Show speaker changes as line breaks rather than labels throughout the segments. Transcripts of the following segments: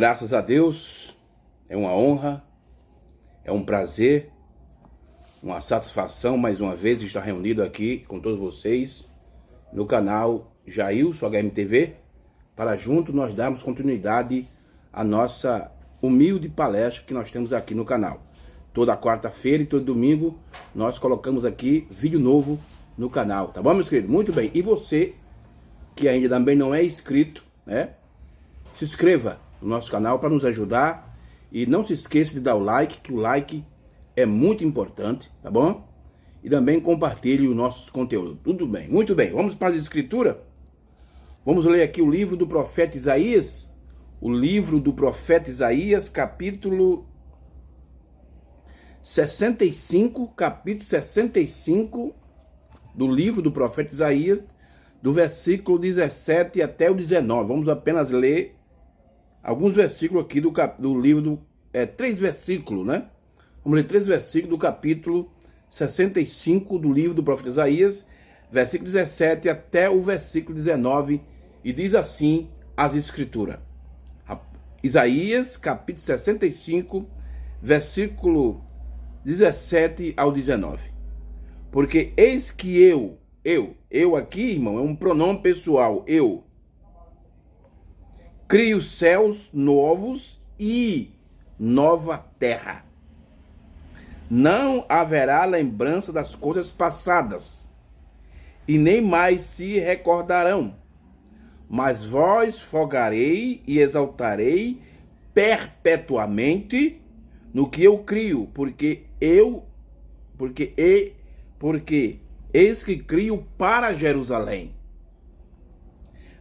Graças a Deus, é uma honra, é um prazer, uma satisfação mais uma vez estar reunido aqui com todos vocês no canal Jailson HMTV, para juntos nós darmos continuidade à nossa humilde palestra que nós temos aqui no canal. Toda quarta-feira e todo domingo nós colocamos aqui vídeo novo no canal, tá bom, meus queridos? Muito bem, e você que ainda também não é inscrito, né? Se inscreva no nosso canal para nos ajudar e não se esqueça de dar o like, que o like é muito importante, tá bom? E também compartilhe os nossos conteúdos. Tudo bem, muito bem. Vamos para a escritura? Vamos ler aqui o livro do profeta Isaías. O livro do profeta Isaías, capítulo 65, capítulo 65 do livro do profeta Isaías, do versículo 17 até o 19. Vamos apenas ler alguns versículos aqui do livro, três versículos, né? Vamos ler três versículos do capítulo 65 do livro do profeta Isaías, versículo 17 até o versículo 19, e diz assim as escrituras. Isaías, capítulo 65, versículo 17 ao 19. Porque eis que eu aqui, irmão, é um pronome pessoal, eu crio céus novos e nova terra. Não haverá lembrança das coisas passadas, e nem mais se recordarão. Mas vós folgarei e exaltarei perpetuamente no que eu crio, porque eis que crio para Jerusalém.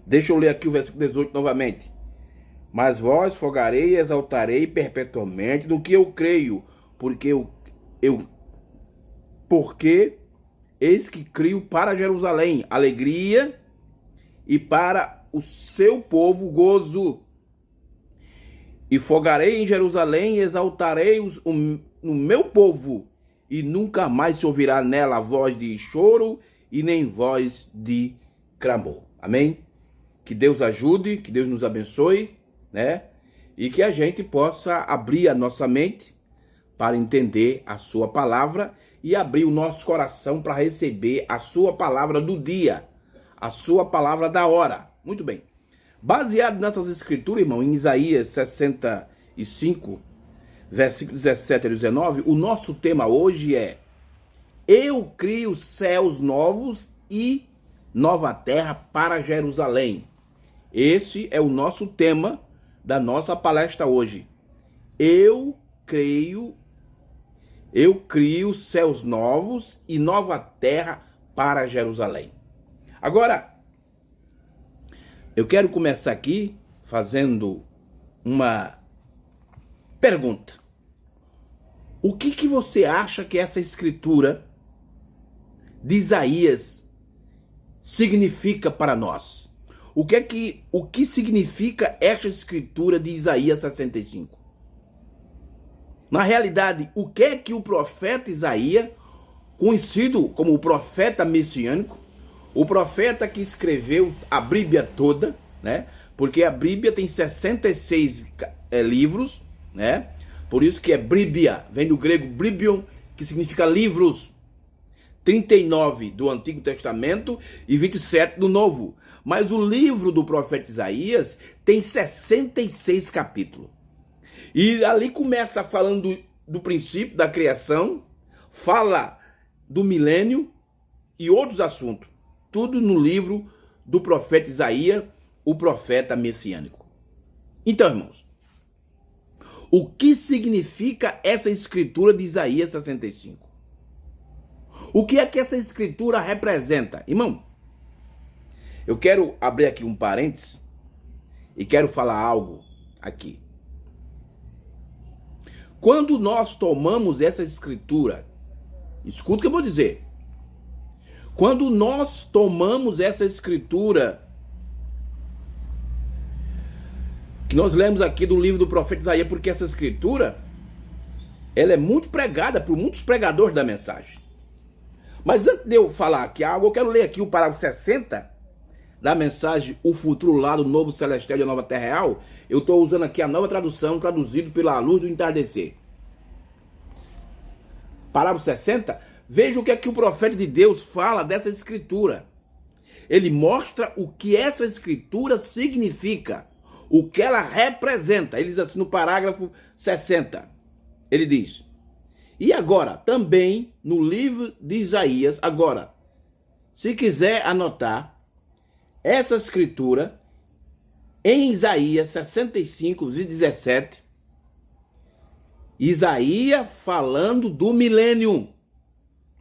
Deixa eu ler aqui o versículo 18 novamente. Mas vós folgarei e exaltarei perpetuamente no que eu creio, porque eis que crio para Jerusalém alegria e para o seu povo gozo. E folgarei em Jerusalém e exaltarei no meu povo, e nunca mais se ouvirá nela voz de choro e nem voz de clamor. Amém? Que Deus ajude, que Deus nos abençoe, né? E que a gente possa abrir a nossa mente para entender a sua palavra e abrir o nosso coração para receber a sua palavra do dia, a sua palavra da hora. Muito bem. Baseado nessas escrituras, irmão, em Isaías 65, versículo 17 a 19, o nosso tema hoje é: eu crio céus novos e nova terra para Jerusalém. Esse é o nosso tema da nossa palestra hoje. Eu crio céus novos e nova terra para Jerusalém. Agora, eu quero começar aqui fazendo uma pergunta. O que você acha que essa escritura de Isaías significa para nós? O que significa esta escritura de Isaías 65? Na realidade, o que é que o profeta Isaías, conhecido como o profeta messiânico, o profeta que escreveu a Bíblia toda, né? Porque a Bíblia tem 66 livros, né? Por isso que é Bíblia, vem do grego Biblion, que significa livros. 39 do Antigo Testamento e 27 do Novo. Mas o livro do profeta Isaías tem 66 capítulos. E ali começa falando do princípio da criação, fala do milênio e outros assuntos. Tudo no livro do profeta Isaías, o profeta messiânico. Então, irmãos, o que significa essa escritura de Isaías 65? O que é que essa escritura representa? Irmão, eu quero abrir aqui um parênteses e quero falar algo aqui. Quando nós tomamos essa escritura, escuta o que eu vou dizer. Quando nós tomamos essa escritura, que nós lemos aqui do livro do profeta Isaías, porque essa escritura, ela é muito pregada por muitos pregadores da mensagem. Mas antes de eu falar aqui algo, eu quero ler aqui o parágrafo 60 da mensagem O Futuro Lá do Novo Celestial e a Nova Terra Real, eu estou usando aqui a nova tradução, traduzido pela Luz do Entardecer. Parágrafo 60, veja o que é que o profeta de Deus fala dessa escritura. Ele mostra o que essa escritura significa, o que ela representa. Ele diz assim no parágrafo 60, ele diz: e agora, também no livro de Isaías, agora, se quiser anotar, essa escritura, em Isaías 65, 17, Isaías falando do milênio.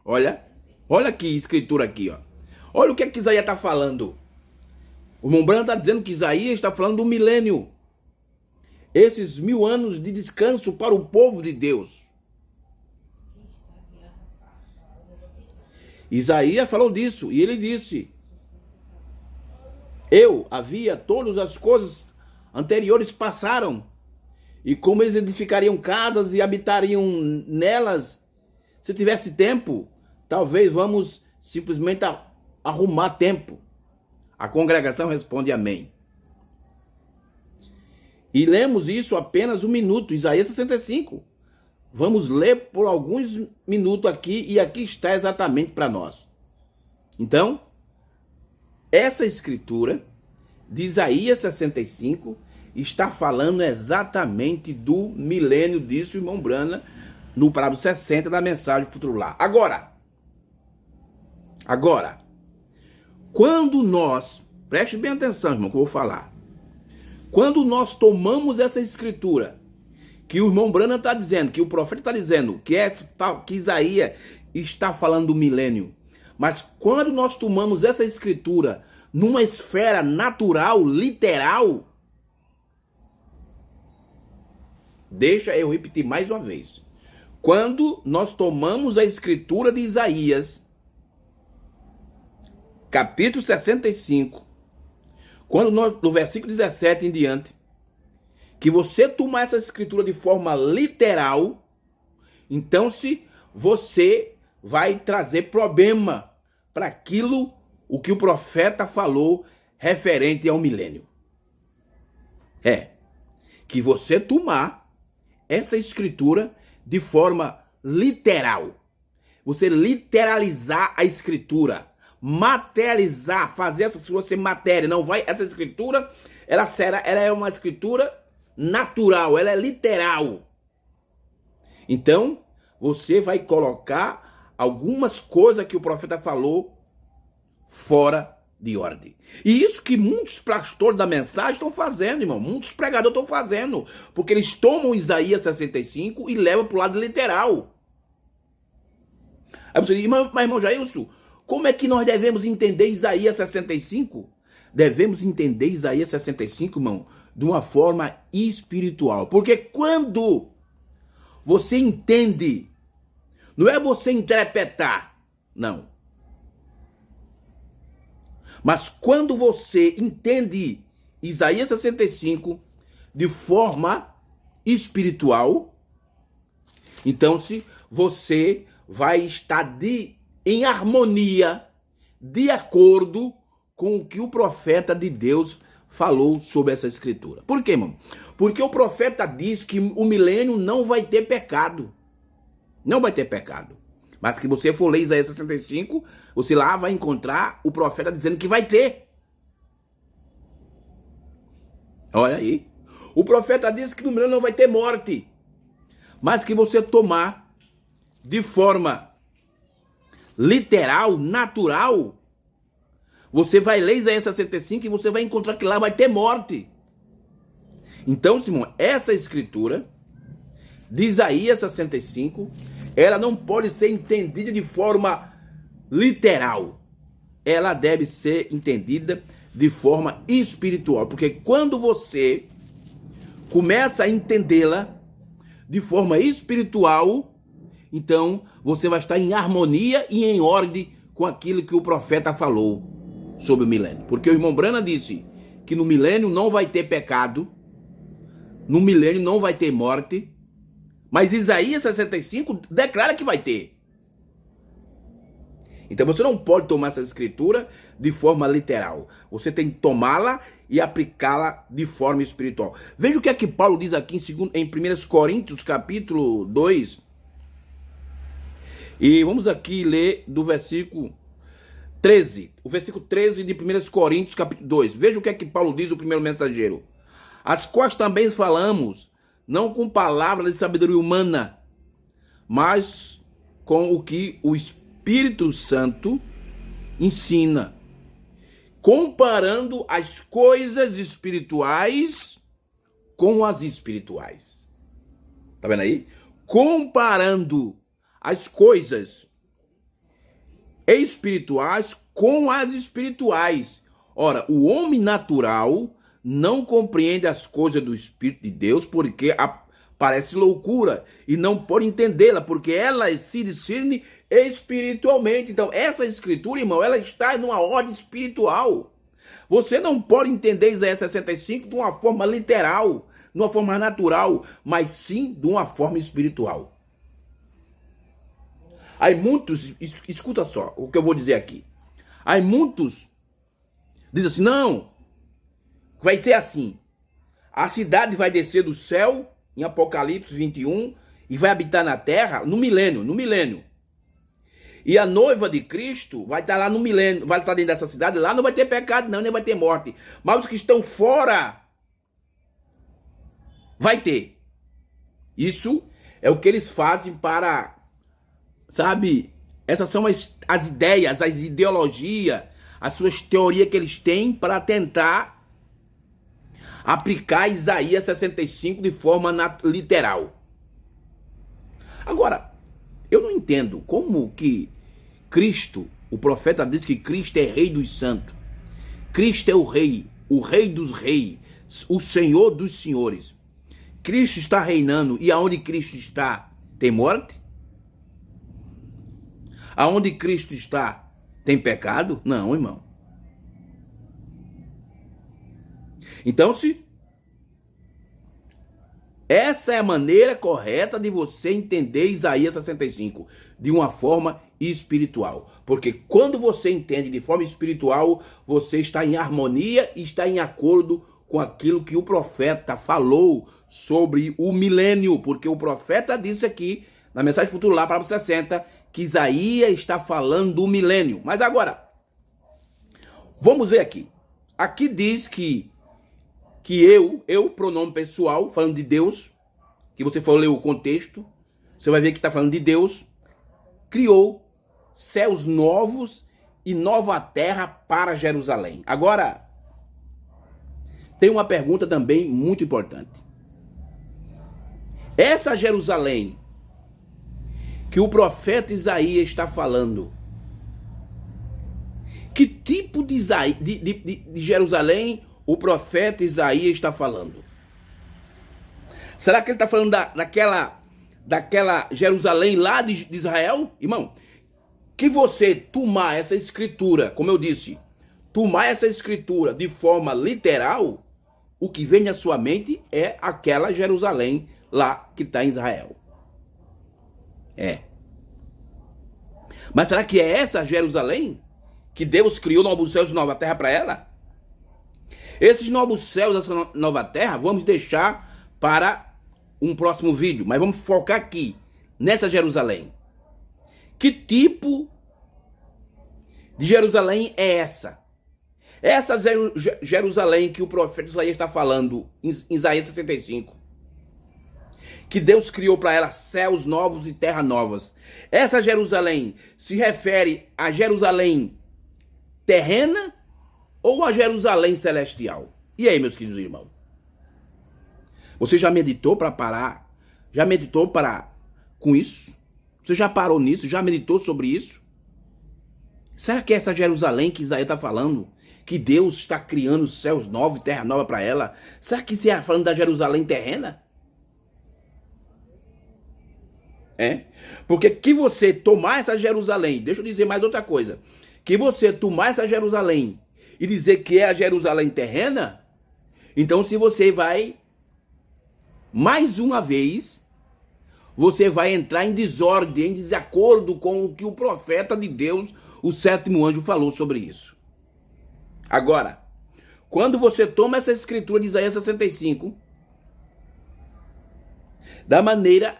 Olha que escritura aqui, ó. Olha o que é que Isaías está falando. O irmão Branham está dizendo que Isaías está falando do milênio. Esses 1000 anos de descanso para o povo de Deus. Isaías falou disso e ele disse: eu havia todas as coisas anteriores passaram, e como eles edificariam casas e habitariam nelas, se tivesse tempo, talvez vamos simplesmente arrumar tempo. A congregação responde amém. E lemos isso apenas um minuto, Isaías 65. Vamos ler por alguns minutos aqui, e aqui está exatamente para nós. Então, essa escritura de Isaías 65 está falando exatamente do milênio, disse o irmão Branham no parágrafo 60 da mensagem Futuro Lá. Agora, quando nós, preste bem atenção, irmão, que eu vou falar. Quando nós tomamos essa escritura, que o irmão Branham está dizendo, que o profeta está dizendo, que Isaías está falando do milênio, mas quando nós tomamos essa escritura numa esfera natural, literal, deixa eu repetir mais uma vez. Quando nós tomamos a escritura de Isaías, capítulo 65, quando nós, no versículo 17 em diante, que você tomar essa escritura de forma literal, então você vai trazer problema para aquilo o que o profeta falou referente ao milênio. Que você tomar essa escritura de forma literal. Você literalizar a escritura, materializar, fazer essa escritura ser matéria. Não vai, essa escritura, ela é uma escritura natural, ela é literal. Então, você vai colocar algumas coisas que o profeta falou fora de ordem. E isso que muitos pastores da mensagem estão fazendo, irmão. Muitos pregadores estão fazendo. Porque eles tomam Isaías 65 e levam para o lado literal. Aí você diz, mas irmão Jailson, como é que nós devemos entender Isaías 65? Devemos entender Isaías 65, irmão, de uma forma espiritual. Porque quando você entende, não é você interpretar, não. Mas quando você entende Isaías 65 de forma espiritual, então você vai estar em harmonia, de acordo com o que o profeta de Deus falou sobre essa escritura. Por quê, irmão? Porque o profeta diz que o milênio não vai ter pecado. Não vai ter pecado. Mas que você for ler Isaías 65, você lá vai encontrar o profeta dizendo que vai ter. Olha aí. O profeta diz que no milênio não vai ter morte. Mas que você tomar de forma literal, natural, você vai ler Isaías 65 e você vai encontrar que lá vai ter morte. Então, Simão, essa escritura de Isaías 65, ela não pode ser entendida de forma literal. Ela deve ser entendida de forma espiritual. Porque quando você começa a entendê-la de forma espiritual, então você vai estar em harmonia e em ordem com aquilo que o profeta falou sobre o milênio. Porque o irmão Branham disse que no milênio não vai ter pecado, no milênio não vai ter morte, mas Isaías 65 declara que vai ter. Então você não pode tomar essa escritura de forma literal. Você tem que tomá-la e aplicá-la de forma espiritual. Veja o que é que Paulo diz aqui em 1 Coríntios, capítulo 2. E vamos aqui ler do versículo 13. O versículo 13 de 1 Coríntios, capítulo 2. Veja o que é que Paulo diz, o primeiro mensageiro. As quais também falamos, não com palavras de sabedoria humana, mas com o que o Espírito Santo ensina, comparando as coisas espirituais com as espirituais. Tá vendo aí? Comparando as coisas espirituais com as espirituais. Ora, o homem natural não compreende as coisas do Espírito de Deus, porque parece loucura, e não pode entendê-la, porque ela se discerne espiritualmente. Então, essa escritura, irmão, ela está numa ordem espiritual. Você não pode entender Isaías 65 de uma forma literal, de uma forma natural, mas sim de uma forma espiritual. Aí muitos, escuta só o que eu vou dizer aqui. Aí muitos dizem assim, não, vai ser assim. A cidade vai descer do céu, em Apocalipse 21, e vai habitar na terra no milênio. E a noiva de Cristo vai estar lá no milênio, vai estar dentro dessa cidade, lá não vai ter pecado não, nem vai ter morte. Mas os que estão fora, vai ter. Isso é o que eles fazem para, sabe, essas são as ideias, as ideologias, as suas teorias que eles têm para tentar aplicar Isaías 65 de forma literal. Agora, eu não entendo como que Cristo, o profeta diz que Cristo é rei dos santos. Cristo é o rei dos reis, o Senhor dos senhores. Cristo está reinando, e aonde Cristo está, tem morte? Aonde Cristo está, tem pecado? Não, irmão. Então, essa é a maneira correta de você entender Isaías 65, de uma forma espiritual. Porque quando você entende de forma espiritual, você está em harmonia e está em acordo com aquilo que o profeta falou sobre o milênio. Porque o profeta disse aqui, na mensagem futura lá para 60, que Isaías está falando do milênio. Mas agora, vamos ver aqui. Aqui diz que eu, pronome pessoal, falando de Deus, que você for ler o contexto, você vai ver que está falando de Deus, criou céus novos e nova terra para Jerusalém. Agora, tem uma pergunta também muito importante. Essa Jerusalém que o profeta Isaías está falando, que tipo de Jerusalém o profeta Isaías está falando? Será que ele está falando daquela Jerusalém lá de Israel? Irmão, que você tomar essa escritura, como eu disse, tomar essa escritura de forma literal, o que vem à sua mente é aquela Jerusalém lá que está em Israel. Mas será que é essa Jerusalém que Deus criou novos céus e nova terra para ela? Esses novos céus, essa nova terra, vamos deixar para um próximo vídeo. Mas vamos focar aqui, nessa Jerusalém. Que tipo de Jerusalém é essa? Essa Jerusalém que o profeta Isaías está falando, em Isaías 65. Que Deus criou para ela céus novos e terras novas. Essa Jerusalém se refere a Jerusalém terrena ou a Jerusalém celestial? E aí, meus queridos irmãos? Você já meditou para parar? Já meditou com isso? Você já parou nisso? Já meditou sobre isso? Será que é essa Jerusalém que Isaías está falando, que Deus está criando céus novos e terra nova para ela? Será que você está falando da Jerusalém terrena? Porque que você tomar essa Jerusalém, deixa eu dizer mais outra coisa, que você tomar essa Jerusalém e dizer que é a Jerusalém terrena, então se você vai, mais uma vez, você vai entrar em desordem, em desacordo com o que o profeta de Deus, o sétimo anjo, falou sobre isso. Agora, Quando você toma essa escritura de Isaías 65, da maneira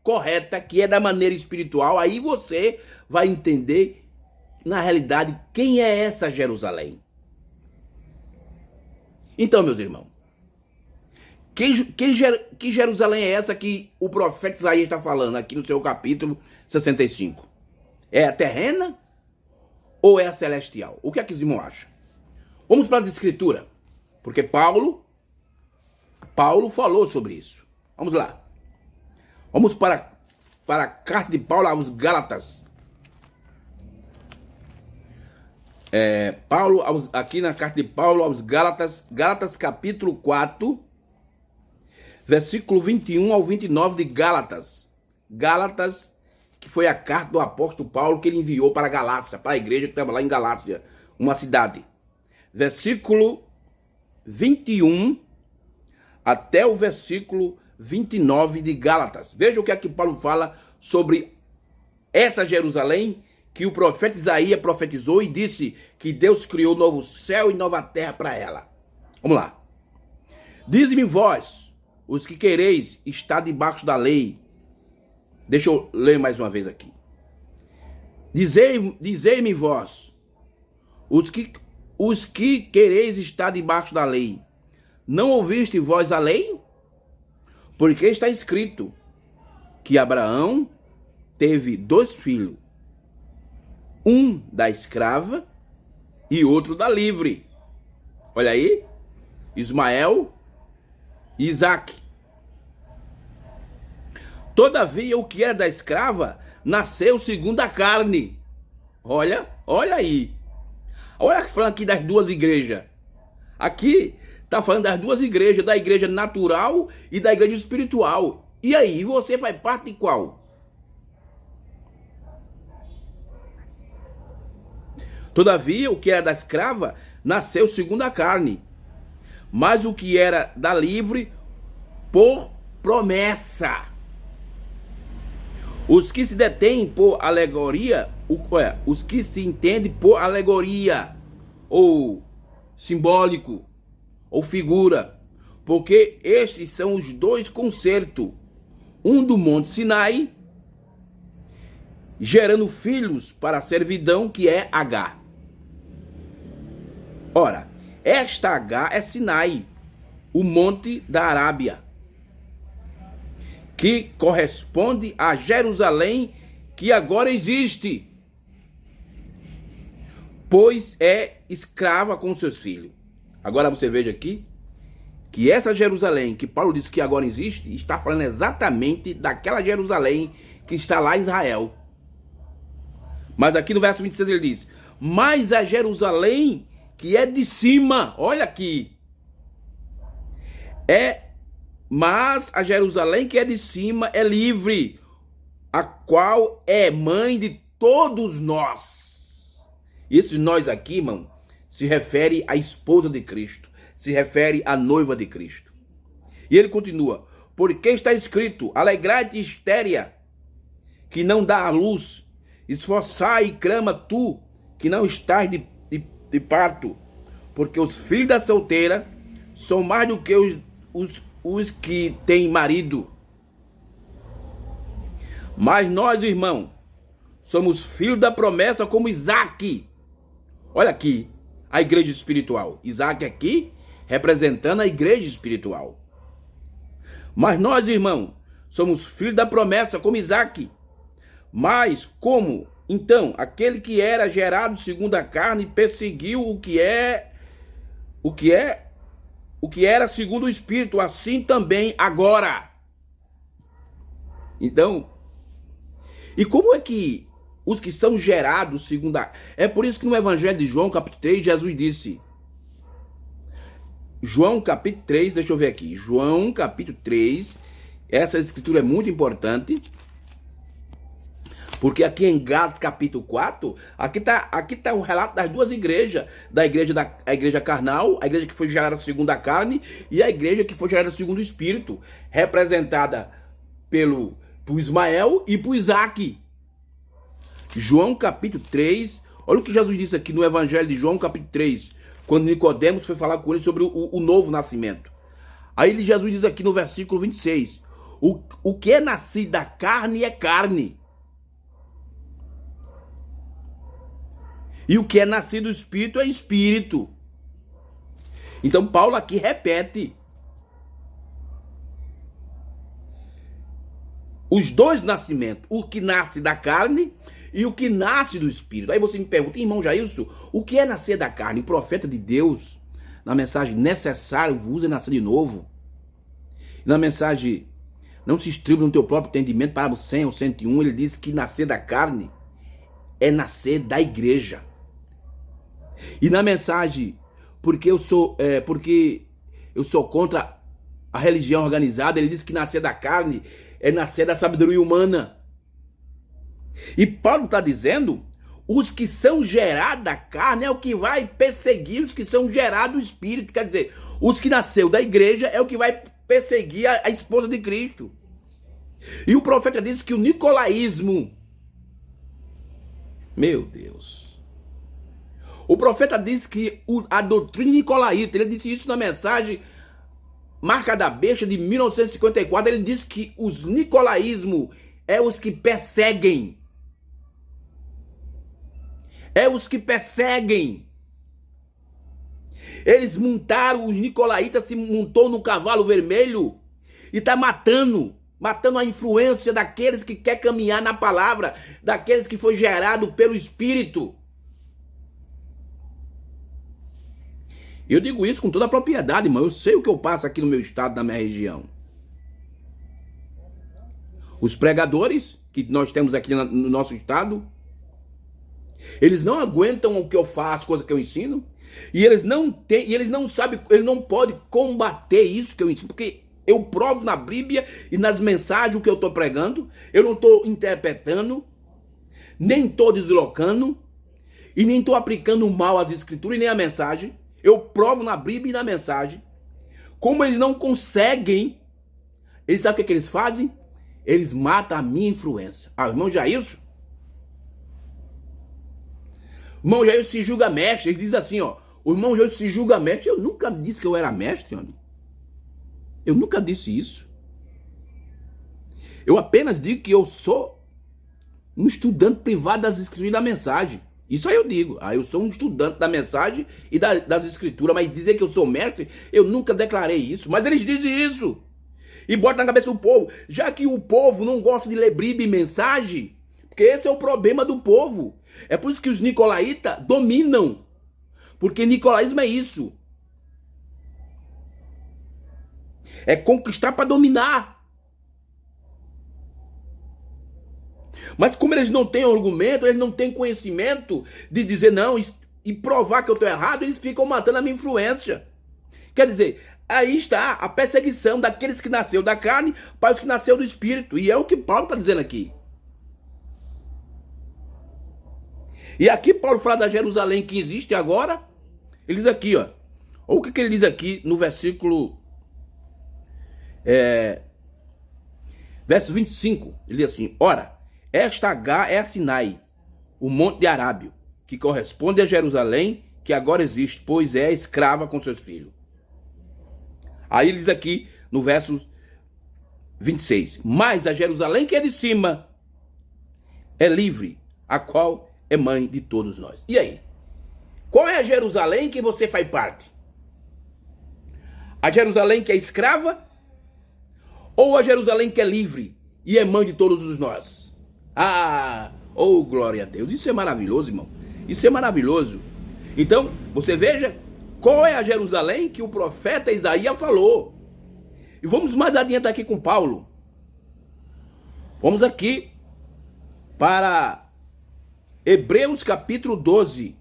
correta, que é da maneira espiritual, aí você vai entender, na realidade, quem é essa Jerusalém. Então, meus irmãos, que Jerusalém é essa que o profeta Isaías está falando aqui no seu capítulo 65? É a terrena ou é a celestial? O que é que os irmãos acham? Vamos para as escrituras, porque Paulo falou sobre isso. Vamos lá. Vamos para a carta de Paulo aos Gálatas. Aqui na carta de Paulo aos Gálatas, Gálatas capítulo 4, versículo 21 ao 29 de Gálatas. Gálatas, que foi a carta do apóstolo Paulo que ele enviou para a Galácia, para a igreja que estava lá em Galácia, uma cidade. Versículo 21 até o versículo 29 de Gálatas. Veja o que é que Paulo fala sobre essa Jerusalém que o profeta Isaías profetizou e disse que Deus criou novo céu e nova terra para ela. Vamos lá. Dize-me vós, os que quereis estar debaixo da lei. Deixa eu ler mais uma vez aqui. Dizei-me vós, os que quereis estar debaixo da lei. Não ouviste vós a lei? Porque está escrito que Abraão teve 2 filhos, um da escrava e outro da livre. Olha aí, Ismael e Isaque. Todavia, o que era da escrava nasceu segundo a carne. Olha aí. Olha falando aqui das duas igrejas. Aqui está falando das duas igrejas, da igreja natural e da igreja espiritual. E aí, você faz parte de qual? Todavia, o que era da escrava nasceu segundo a carne, mas o que era da livre, por promessa. Os que se detêm por alegoria, os que se entendem por alegoria, ou simbólico, ou figura, porque estes são os 2 concertos, um do Monte Sinai, gerando filhos para a servidão, que é Agar. Ora, esta Agar é Sinai, o monte da Arábia, que corresponde a Jerusalém, que agora existe, pois é escrava com seus filhos. Agora você veja aqui, que essa Jerusalém, que Paulo disse que agora existe, está falando exatamente daquela Jerusalém que está lá em Israel. Mas aqui no verso 26 ele diz, mas a Jerusalém que é de cima, olha aqui, mas a Jerusalém que é de cima é livre, a qual é mãe de todos nós. Esse nós aqui, irmão, se refere à esposa de Cristo, se refere à noiva de Cristo. E ele continua, porque está escrito, alegrai-te, estéril, que não dá à luz, esforçai e clama tu, que não estás de parto, porque os filhos da solteira são mais do que os que têm marido. Mas nós, irmão, somos filhos da promessa como Isaque. Olha aqui, a igreja espiritual. Isaque aqui, representando a igreja espiritual. Mas nós, irmão, somos filhos da promessa como Isaque. Mas como, então, aquele que era gerado segundo a carne perseguiu o que era segundo o Espírito, assim também agora. Então, e como é que os que são gerados segundo a... É por isso que no Evangelho de João, capítulo 3, Jesus disse... João, capítulo 3, deixa eu ver aqui. João, capítulo 3, essa escritura é muito importante... Porque aqui em Gálatas capítulo 4, aqui tá o relato das duas igrejas. A igreja carnal, a igreja que foi gerada segundo a carne, e a igreja que foi gerada segundo o Espírito, representada por Ismael e por Isaque. João capítulo 3, olha o que Jesus disse aqui no Evangelho de João capítulo 3. quando Nicodemos foi falar com ele sobre o novo nascimento. Aí Jesus diz aqui no versículo 26, o que é nascido da carne é carne. E o que é nascido do Espírito é Espírito. Então Paulo aqui repete. Os dois nascimentos, o que nasce da carne e o que nasce do Espírito. Aí você me pergunta, irmão Jailson, o que é nascer da carne? O profeta de Deus, na mensagem necessário vos é nascer de novo. Na mensagem não se estriba no teu próprio entendimento, parágrafo 100 ou 101, ele diz que nascer da carne é nascer da igreja. E na mensagem, porque eu sou contra a religião organizada, ele diz que nascer da carne é nascer da sabedoria humana. E Paulo está dizendo, os que são gerados da carne é o que vai perseguir os que são gerados do Espírito. Quer dizer, os que nasceu da igreja é o que vai perseguir a esposa de Cristo. E o profeta diz que o nicolaísmo, meu Deus, o profeta diz que a doutrina nicolaíta, ele disse isso na mensagem Marca da Besta de 1954, ele diz que os nicolaísmos é os que perseguem. É os que perseguem. Eles montaram, os nicolaítas se montou no cavalo vermelho e está matando a influência daqueles que quer caminhar na palavra, daqueles que foi gerado pelo Espírito. Eu digo isso com toda a propriedade, irmão. Eu sei o que eu passo aqui no meu estado, na minha região. Os pregadores que nós temos aqui no nosso estado, eles não aguentam o que eu faço, as coisas que eu ensino, e eles não sabem, eles não podem combater isso que eu ensino, porque eu provo na Bíblia e nas mensagens o que eu estou pregando. Eu não estou interpretando, nem estou deslocando, e nem estou aplicando mal às escrituras e nem a mensagem. Eu provo na Bíblia e na mensagem. Como eles não conseguem, eles sabem o que eles fazem? Eles matam a minha influência. Ah, o irmão Jailson? O irmão Jailson se julga mestre. Ele diz assim, ó. O irmão Jailson se julga mestre. Eu nunca disse que eu era mestre, homem. Eu nunca disse isso. Eu apenas digo que eu sou um estudante privado das escrituras e da mensagem. Isso aí eu digo. Eu sou um estudante da mensagem e das escrituras, mas dizer que eu sou mestre, eu nunca declarei isso. Mas eles dizem isso. E botam na cabeça do povo. Já que o povo não gosta de ler Bíblia e mensagem, porque esse é o problema do povo. É por isso que os nicolaítas dominam. Porque nicolaísmo é isso. É conquistar para dominar. Mas como eles não têm argumento, eles não têm conhecimento de dizer não e provar que eu estou errado, eles ficam matando a minha influência. Quer dizer, aí está a perseguição daqueles que nasceu da carne para os que nasceu do Espírito. E é o que Paulo está dizendo aqui. E aqui Paulo fala da Jerusalém que existe agora. Ele diz aqui, ó. Olha o que ele diz aqui no versículo... verso 25. Ele diz assim, ora, esta H é a Sinai, o monte de Arábio, que corresponde a Jerusalém, que agora existe, pois é escrava com seus filhos. Aí ele diz aqui no verso 26, mas a Jerusalém que é de cima é livre, a qual é mãe de todos nós. E aí? Qual é a Jerusalém que você faz parte? A Jerusalém que é escrava? Ou a Jerusalém que é livre e é mãe de todos os nós? Glória a Deus. Isso é maravilhoso, irmão. Isso é maravilhoso. Então, você veja qual é a Jerusalém que o profeta Isaías falou. E vamos mais adiante aqui com Paulo. Vamos aqui para Hebreus capítulo 12,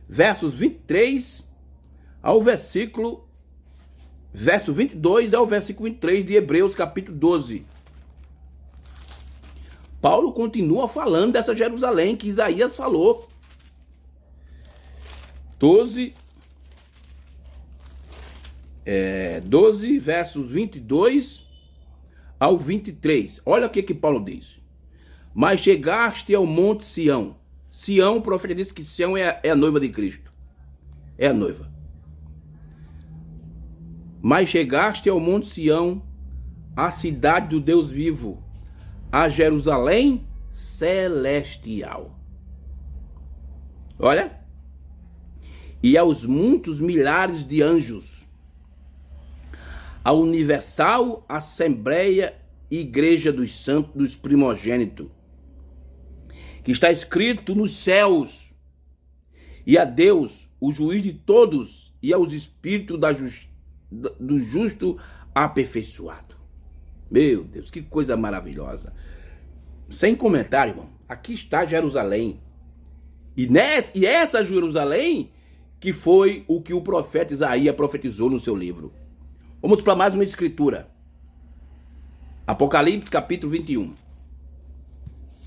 versos 23 ao versículo... verso 22 ao versículo 23 de Hebreus capítulo 12. Paulo continua falando dessa Jerusalém que Isaías falou. 12, versos 22 ao 23. Olha o que Paulo diz. Mas chegaste ao monte Sião. Sião, o profeta disse que Sião é a noiva de Cristo. é a noiva. Mas chegaste ao Monte Sião, a cidade do Deus vivo, a Jerusalém celestial. Olha, e aos muitos milhares de anjos, a universal Assembleia Igreja dos Santos, dos primogênitos, que está escrito nos céus, e a Deus, o juiz de todos, e aos espíritos do justo aperfeiçoado. Meu Deus, que coisa maravilhosa. Sem comentário, irmão. Aqui está Jerusalém. E essa Jerusalém que foi o que o profeta Isaías profetizou no seu livro. Vamos para mais uma escritura. Apocalipse capítulo 21.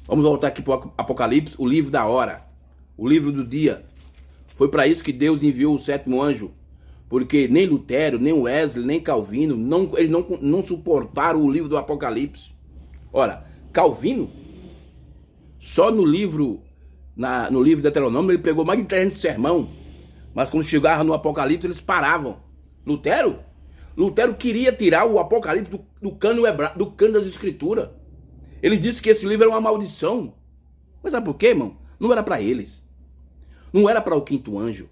Vamos voltar aqui para o Apocalipse, o livro da hora, o livro do dia. Foi para isso que Deus enviou o sétimo anjo. Porque nem Lutero, nem Wesley, nem Calvino, eles não suportaram o livro do Apocalipse. Ora, Calvino, só no livro de Deuteronômio, ele pegou mais de 300 sermão. Mas quando chegava no Apocalipse, eles paravam. Lutero queria tirar o Apocalipse do cano das Escrituras. Ele disse que esse livro era uma maldição. Mas sabe por quê, irmão? Não era para eles. Não era para o quinto anjo.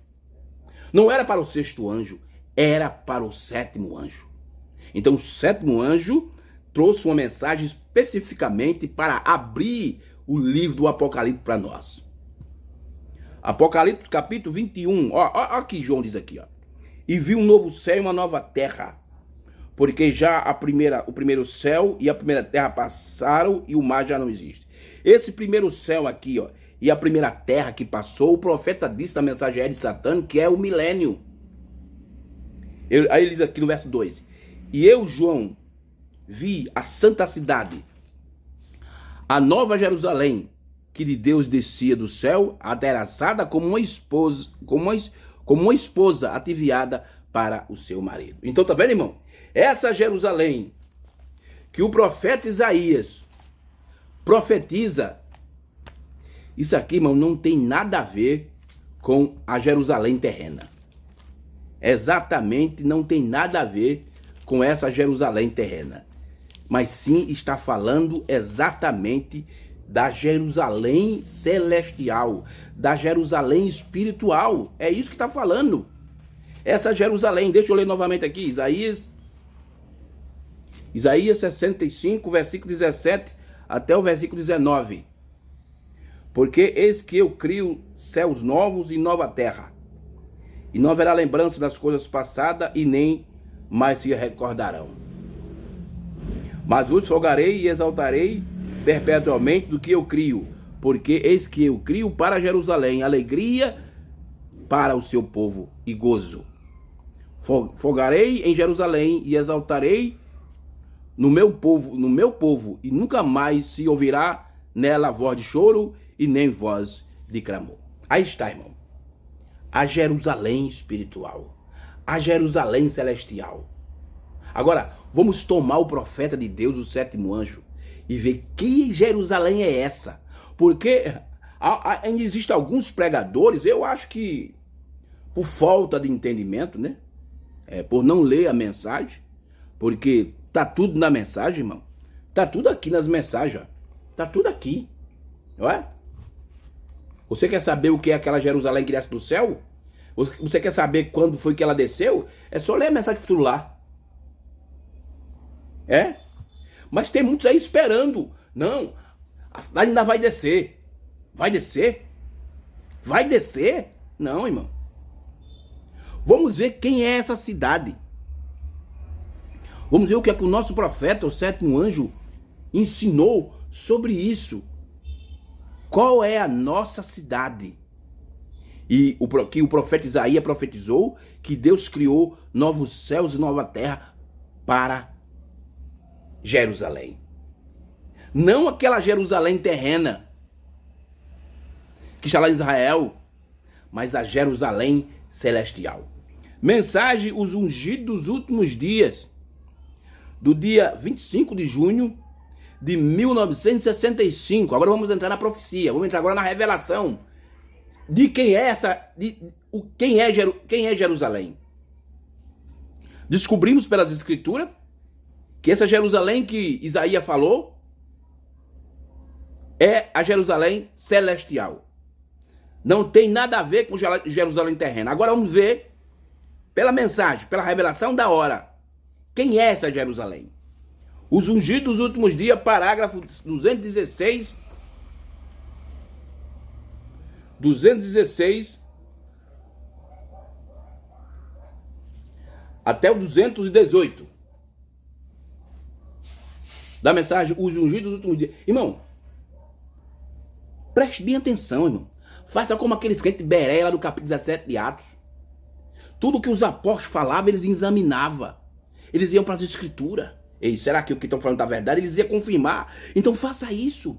Não era para o sexto anjo. Era para o sétimo anjo. Então o sétimo anjo trouxe uma mensagem especificamente para abrir o livro do Apocalipse para nós. Apocalipse capítulo 21. Ó que João diz aqui, ó. E viu um novo céu e uma nova terra, porque já o primeiro céu e a primeira terra passaram e o mar já não existe. Esse primeiro céu aqui, ó, e a primeira terra que passou, o profeta disse na mensagem de Satã que é o milênio. Aí ele diz aqui no verso 2: E eu, João, vi a santa cidade, a nova Jerusalém, que de Deus descia do céu, adereçada como uma esposa ativiada para o seu marido. Então, tá vendo, irmão? Essa Jerusalém que o profeta Isaías profetiza, isso aqui, irmão, não tem nada a ver com a Jerusalém terrena. Exatamente, não tem nada a ver com essa Jerusalém terrena. Mas sim está falando exatamente da Jerusalém celestial, da Jerusalém espiritual. É isso que está falando. Essa Jerusalém, deixa eu ler novamente aqui, Isaías 65, versículo 17 até o versículo 19. Porque eis que eu crio céus novos e nova terra, e não haverá lembrança das coisas passadas, e nem mais se recordarão. Mas vos folgarei e exaltarei perpetuamente do que eu crio, porque eis que eu crio para Jerusalém alegria para o seu povo e gozo. Folgarei em Jerusalém e exaltarei no meu povo, e nunca mais se ouvirá nela voz de choro e nem voz de clamor. Aí está, irmão. A Jerusalém espiritual, a Jerusalém celestial. Agora, vamos tomar o profeta de Deus, o sétimo anjo, e ver que Jerusalém é essa. Porque ainda existem alguns pregadores, eu acho que por falta de entendimento, né? Por não ler a mensagem, porque tá tudo na mensagem, irmão. Tá tudo aqui nas mensagens, ó. Tá tudo aqui. Não é? Você quer saber o que é aquela Jerusalém que desce do céu? Você quer saber quando foi que ela desceu? É só ler a mensagem do lá. Mas tem muitos aí esperando. Não, a cidade ainda vai descer. Vai descer? Vai descer? Não, irmão. Vamos ver quem é essa cidade. Vamos ver o que é que o nosso profeta, o sétimo anjo, ensinou sobre isso. Qual é a nossa cidade? E que o profeta Isaías profetizou que Deus criou novos céus e nova terra para Jerusalém. Não aquela Jerusalém terrena que está lá em Israel, mas a Jerusalém celestial. Mensagem os ungidos dos últimos dias, do dia 25 de junho de 1965. Agora vamos entrar na profecia, vamos entrar agora na revelação. de quem é quem é Jerusalém. Descobrimos pelas escrituras que essa Jerusalém que Isaías falou é a Jerusalém celestial. Não tem nada a ver com Jerusalém terrena. Agora vamos ver pela mensagem, pela revelação da hora, quem é essa Jerusalém. Os ungidos dos últimos dias, parágrafo 216 até o 218 da mensagem, os ungidos dos últimos dias. Irmão, preste bem atenção, irmão. Faça como aqueles crentes de Bereia, lá do capítulo 17 de Atos. Tudo que os apóstolos falavam, eles examinavam. Eles iam para as escrituras. Ei, será que o que estão falando é verdade? Eles iam confirmar. Então faça isso.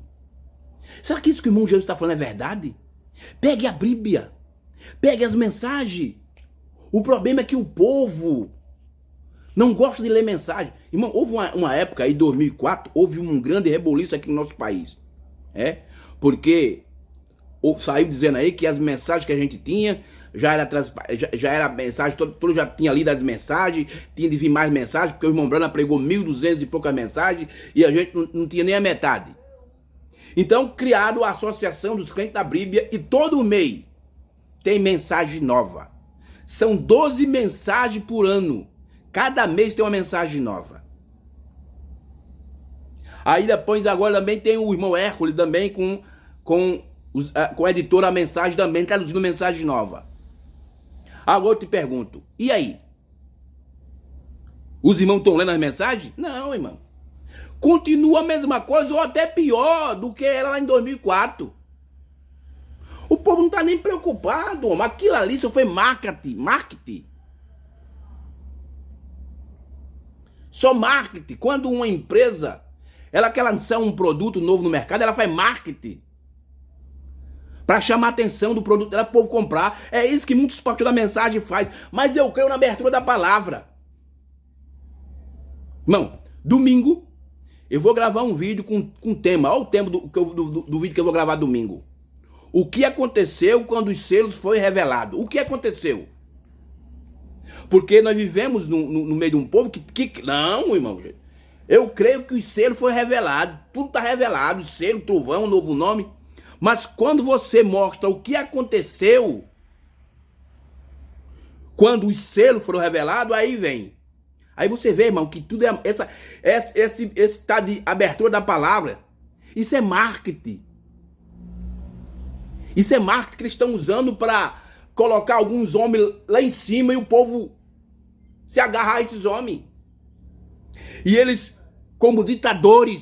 Será que isso que o irmão Jesus está falando é verdade? Pegue a Bíblia. Pegue as mensagens. O problema é que o povo não gosta de ler mensagem. Irmão, houve uma época aí, 2004, houve um grande reboliço aqui no nosso país. Porque saiu dizendo aí que as mensagens que a gente tinha já era mensagem, todo já tinha lido as mensagens, tinha de vir mais mensagens, porque o irmão Brana pregou 1.200 e poucas mensagens e a gente não tinha nem a metade. Então criaram a Associação dos Crentes da Bíblia e todo mês tem mensagem nova. São 12 mensagens por ano. Cada mês tem uma mensagem nova. Aí depois agora também tem o irmão Hércules também com a editora A Mensagem também traduzindo mensagem nova. Agora eu te pergunto, e aí? Os irmãos estão lendo as mensagens? Não, irmão. Continua a mesma coisa ou até pior do que era lá em 2004. O povo não está nem preocupado, homem. Aquilo ali só foi marketing. Só marketing. Quando uma empresa ela quer lançar um produto novo no mercado, ela faz marketing para chamar a atenção do produto dela, para o povo comprar. É isso que muitos pastores da mensagem faz. Mas eu creio na abertura da palavra. Irmão, domingo eu vou gravar um vídeo com tema. Olha o tema do vídeo que eu vou gravar domingo. O que aconteceu quando os selos foram revelados? O que aconteceu? Porque nós vivemos no meio de um povo que não, irmão. Eu creio que os selos foram revelados. Tudo está revelado. Selo, trovão, novo nome. Mas quando você mostra o que aconteceu, quando os selos foram revelados, aí vem. Aí você vê, irmão, que tudo é esse tá de abertura da palavra. Isso é marketing. Isso é marketing que eles estão usando para colocar alguns homens lá em cima e o povo se agarrar a esses homens. E eles, como ditadores,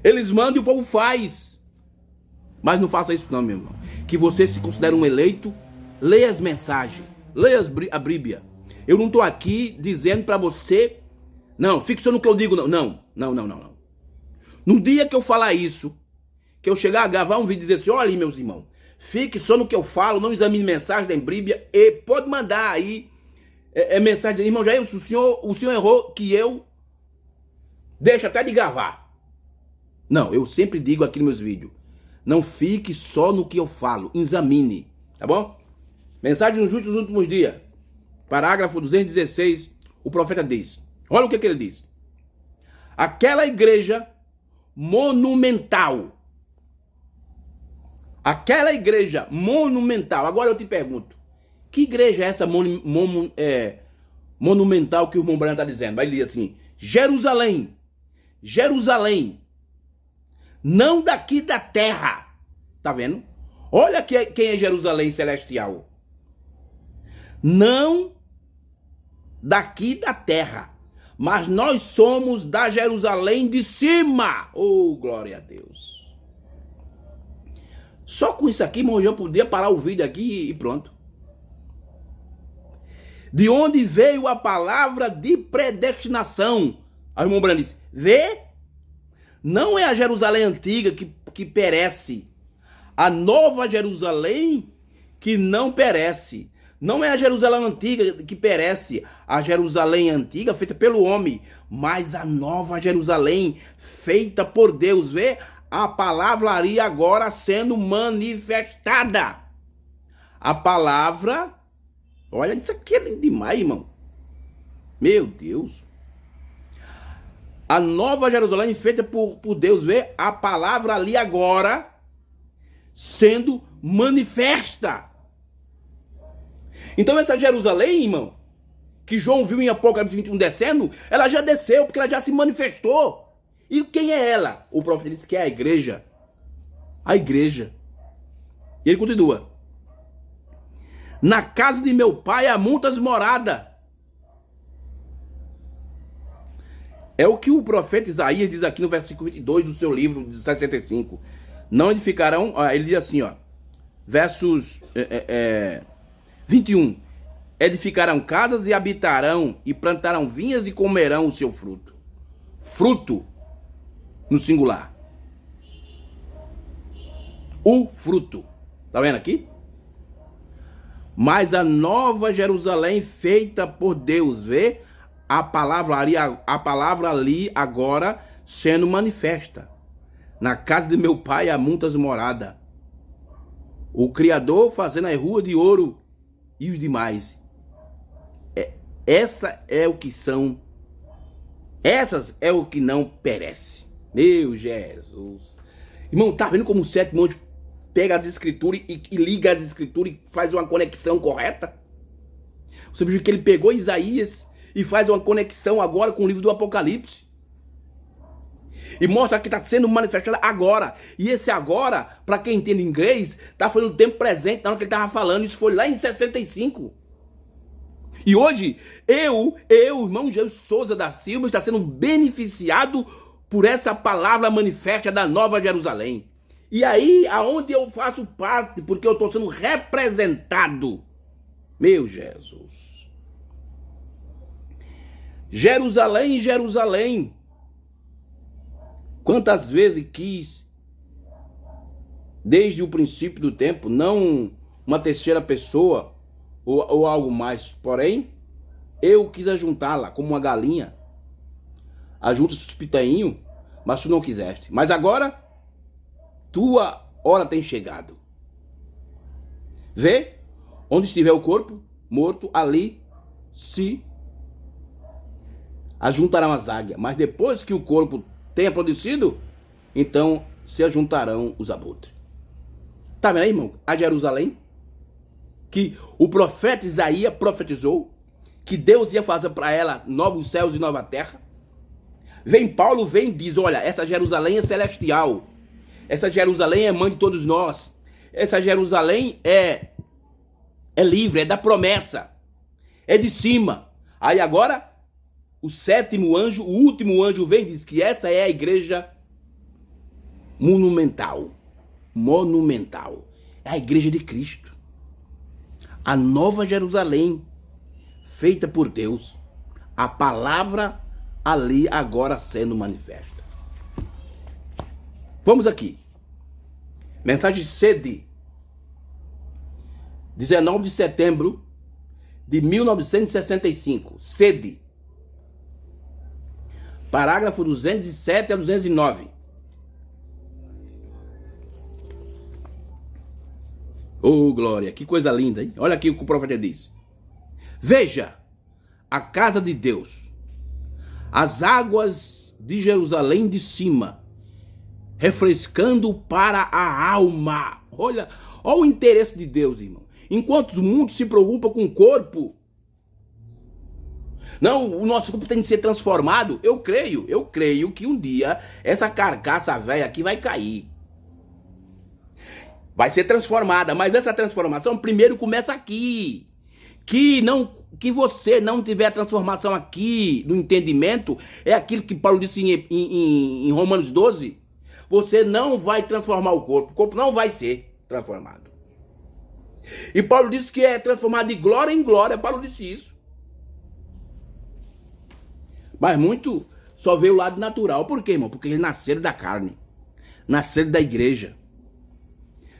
eles mandam e o povo faz. Mas não faça isso não, meu irmão. Que você se considere um eleito, leia as mensagens, leia a Bíblia. Eu não estou aqui dizendo para você, não, fique só no que eu digo, não. Não. No dia que eu falar isso, que eu chegar a gravar um vídeo e dizer assim, olha aí, meus irmãos, fique só no que eu falo, não examine mensagem da Bíblia, e pode mandar aí mensagem, irmão Jair, o senhor errou, que eu deixo até de gravar. Não, eu sempre digo aqui nos meus vídeos, não fique só no que eu falo, examine, tá bom? Mensagem nos últimos dias, parágrafo 216, o profeta diz, olha o que ele diz. Aquela igreja monumental, agora eu te pergunto, que igreja é essa monumental que o irmão Brana está dizendo? Vai dizer assim, Jerusalém, não daqui da terra. Tá vendo? Olha quem é Jerusalém celestial. Não daqui da terra. Mas nós somos da Jerusalém de cima. Oh, glória a Deus. Só com isso aqui, irmão, eu podia parar o vídeo aqui e pronto. De onde veio a palavra de predestinação? Aí o irmão Brana disse, vê? Não é a Jerusalém antiga que perece. A nova Jerusalém que não perece. Não é a Jerusalém antiga que perece. A Jerusalém antiga feita pelo homem. Mas a nova Jerusalém feita por Deus. Vê? a palavra ali agora sendo manifestada. A palavra, olha, isso aqui é lindo demais, irmão. Meu Deus. A nova Jerusalém feita por Deus, vê a palavra ali agora sendo manifesta. Então essa Jerusalém, irmão, que João viu em Apocalipse 21 descendo, ela já desceu, porque ela já se manifestou. E quem é ela? O profeta disse que é a igreja. A igreja. E ele continua. Na casa de meu pai há muitas moradas. É o que o profeta Isaías diz aqui no versículo 22 do seu livro de 65. Não edificarão, ele diz assim, ó, versos 21. Edificarão casas e habitarão, e plantarão vinhas e comerão o seu fruto. Fruto no singular. O fruto. Tá vendo aqui? Mas a nova Jerusalém feita por Deus, vê? A palavra ali agora sendo manifesta. Na casa de meu pai há muitas moradas. O Criador fazendo as ruas de ouro e os demais. Essa é o que são. Essas é o que não perece. Meu Jesus. Irmão, tá vendo como o sétimo anjo pega as escrituras e liga as escrituras e faz uma conexão correta? Você viu que ele pegou Isaías e faz uma conexão agora com o livro do Apocalipse. E mostra que está sendo manifestada agora. E esse agora, para quem entende inglês, está falando do tempo presente, na hora que ele estava falando. Isso foi lá em 65. E hoje, irmão Jesus Souza da Silva, está sendo beneficiado por essa palavra manifesta da Nova Jerusalém. E aí, aonde eu faço parte, porque eu estou sendo representado. Meu Jesus. Jerusalém, Jerusalém. Quantas vezes quis, desde o princípio do tempo, não uma terceira pessoa ou algo mais, porém, eu quis ajuntá-la como uma galinha, ajunta-se os pitainhos, mas tu não quiseste. Mas agora, tua hora tem chegado. Vê, onde estiver o corpo morto, ali se ajuntarão as águias. Mas depois que o corpo tenha produzido, então se ajuntarão os abutres. Tá vendo aí, irmão? A Jerusalém, que o profeta Isaías profetizou, que Deus ia fazer para ela novos céus e nova terra. Vem Paulo, vem e diz, olha, essa Jerusalém é celestial. Essa Jerusalém é mãe de todos nós. Essa Jerusalém é livre, é da promessa. É de cima. Aí agora, o sétimo anjo, o último anjo vem e diz que essa é a igreja monumental. Monumental. É a igreja de Cristo. A nova Jerusalém, feita por Deus. A palavra ali agora sendo manifesta. Vamos aqui. Mensagem sede. 19 de setembro de 1965. Sede. Parágrafo 207 a 209. Oh, glória, que coisa linda, hein? Olha aqui o que o profeta diz. Veja, a casa de Deus, as águas de Jerusalém de cima, refrescando para a alma. Olha o interesse de Deus, irmão. Enquanto o mundo se preocupa com o corpo, não, o nosso corpo tem que ser transformado. Eu creio que um dia essa carcaça velha aqui vai cair. Vai ser transformada, mas essa transformação primeiro começa aqui. Que você não tiver transformação aqui no entendimento, é aquilo que Paulo disse em Romanos 12. Você não vai transformar o corpo não vai ser transformado. E Paulo disse que é transformado de glória em glória. Paulo disse isso. Mas muito só vê o lado natural. Por quê, irmão? Porque eles nasceram da carne. Nasceram da igreja.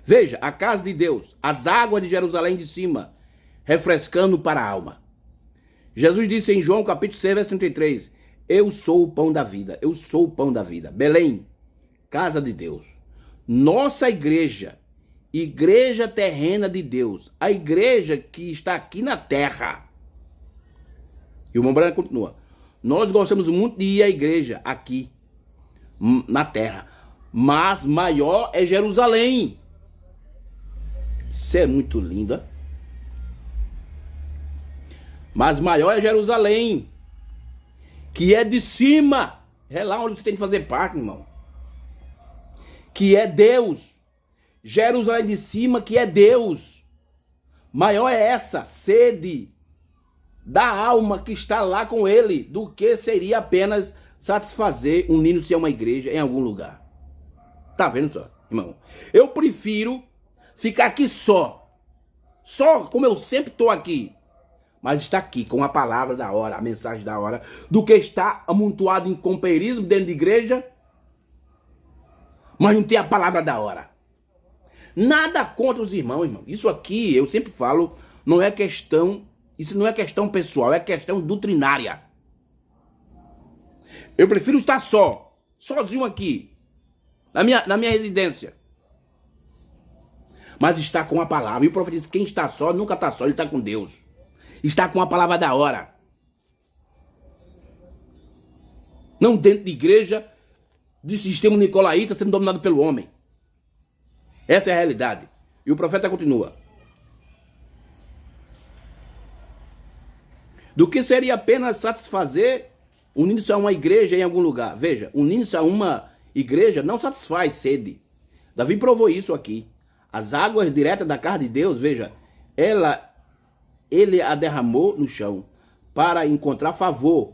Veja, a casa de Deus, as águas de Jerusalém de cima, refrescando para a alma. Jesus disse em João capítulo 6, verso 33, eu sou o pão da vida, eu sou o pão da vida. Belém, casa de Deus. Nossa igreja, igreja terrena de Deus, a igreja que está aqui na terra. E o irmão Branco continua: nós gostamos muito de ir à igreja aqui na terra, mas maior é Jerusalém. Isso é muito lindo, hein? Mas maior é Jerusalém, que é de cima. É lá onde você tem que fazer parte, irmão. Que é Deus. Jerusalém de cima, que é Deus. Maior é essa sede da alma que está lá com ele, do que seria apenas satisfazer unindo-se a uma igreja em algum lugar. Tá vendo só, irmão? Eu prefiro ficar aqui só como eu sempre estou aqui, mas está aqui com a palavra da hora, a mensagem da hora, do que estar amontoado em companheirismo dentro de igreja, mas não ter a palavra da hora. Nada contra os irmãos, irmão. Isso aqui, eu sempre falo, não é questão, isso não é questão pessoal, é questão doutrinária. Eu prefiro estar sozinho aqui, na minha residência. Mas está com a palavra. E o profeta diz: quem está só nunca está só, ele está com Deus. Está com a palavra da hora. Não dentro de igreja, de sistema nicolaíta sendo dominado pelo homem. Essa é a realidade. E o profeta continua: do que seria apenas satisfazer unindo-se a uma igreja em algum lugar. Veja, unindo-se a uma igreja não satisfaz sede. Davi provou isso aqui. As águas diretas da casa de Deus, veja, ele a derramou no chão para encontrar favor,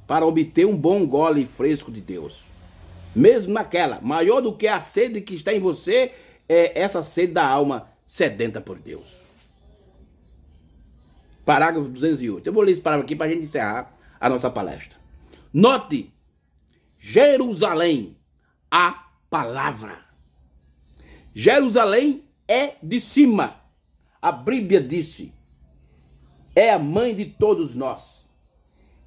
para obter um bom gole fresco de Deus. Mesmo naquela, maior do que a sede que está em você, é essa sede da alma sedenta por Deus. Parágrafo 208. Eu vou ler esse parágrafo aqui para a gente encerrar a nossa palestra. Note: Jerusalém, a palavra. Jerusalém é de cima. A Bíblia disse: é a mãe de todos nós.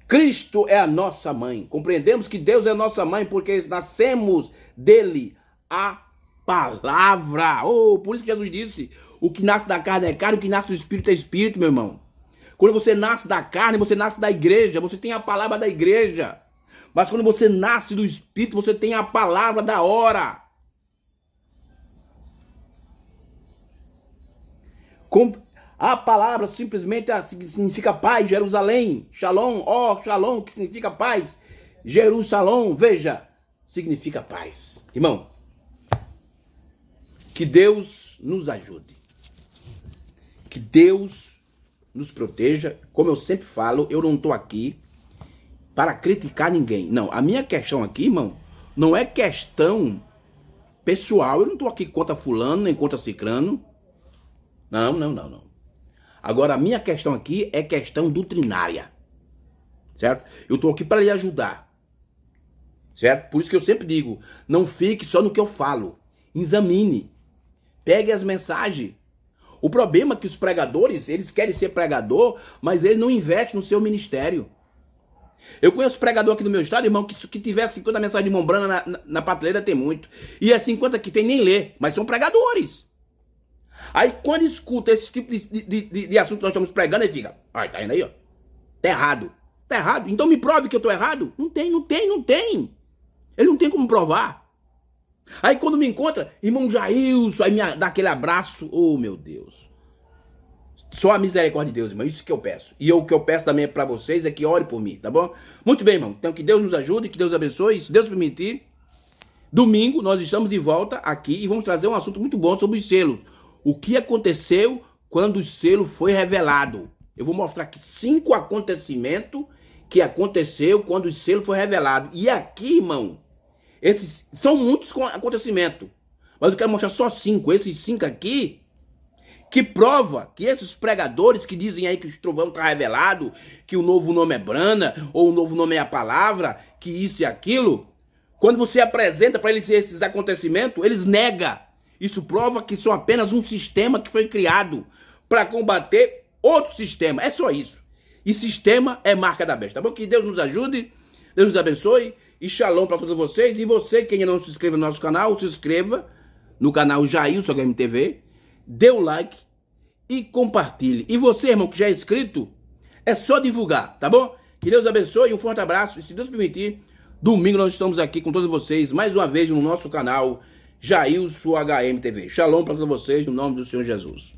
Cristo é a nossa mãe. Compreendemos que Deus é a nossa mãe porque nascemos dele, a palavra. Oh, por isso que Jesus disse: o que nasce da carne é carne, o que nasce do espírito é espírito, meu irmão. Quando você nasce da carne, você nasce da igreja, você tem a palavra da igreja. Mas quando você nasce do espírito, você tem a palavra da hora. A palavra simplesmente significa paz, Jerusalém, Shalom, Shalom, que significa paz, Jerusalém, veja, significa paz. Irmão, que Deus nos ajude, que Deus nos proteja. Como eu sempre falo, eu não estou aqui para criticar ninguém. Não, a minha questão aqui, irmão, não é questão pessoal. Eu não estou aqui contra fulano, nem contra cicrano. Não. Agora, a minha questão aqui é questão doutrinária, certo? Eu estou aqui para lhe ajudar, certo? Por isso que eu sempre digo, não fique só no que eu falo. Examine, pegue as mensagens. O problema é que os pregadores, eles querem ser pregador, mas eles não investem no seu ministério. Eu conheço pregador aqui no meu estado, irmão, que tiver 50 mensagens de mão branca na prateleira, tem muito. E é 50 que tem nem lê, mas são pregadores. Aí quando escuta esse tipo de assunto que nós estamos pregando, ele fica: ai, tá indo aí, ó. Tá errado. Tá errado? Então me prove que eu tô errado? Não tem. Ele não tem como provar. Aí quando me encontra, irmão Jailson, aí me dá aquele abraço. Oh, meu Deus. Só a misericórdia de Deus, irmão. Isso que eu peço. E o que eu peço também para vocês é que ore por mim, tá bom? Muito bem, irmão. Então que Deus nos ajude, que Deus abençoe. Se Deus permitir, domingo nós estamos de volta aqui e vamos trazer um assunto muito bom sobre os selos. O que aconteceu quando o selo foi revelado? Eu vou mostrar aqui 5 acontecimentos que aconteceu quando o selo foi revelado. E aqui, irmão, esses são muitos acontecimentos, mas eu quero mostrar só 5. Esses 5 aqui, que prova que esses pregadores que dizem aí que o trovão está revelado, que o novo nome é Brana, ou o novo nome é a palavra, que isso e aquilo, quando você apresenta para eles esses acontecimentos, eles negam. Isso prova que são apenas um sistema que foi criado para combater outro sistema. É só isso. E sistema é marca da besta. Tá bom? Que Deus nos ajude, Deus nos abençoe. e shalom para todos vocês. E você que ainda não se inscreve no nosso canal, se inscreva no canal Jailson HM TV, dê o like e compartilhe. E você, irmão, que já é inscrito, é só divulgar, tá bom? Que Deus abençoe, um forte abraço. E se Deus permitir, domingo nós estamos aqui com todos vocês, mais uma vez no nosso canal Jailson HM TV. Shalom para todos vocês, no nome do Senhor Jesus.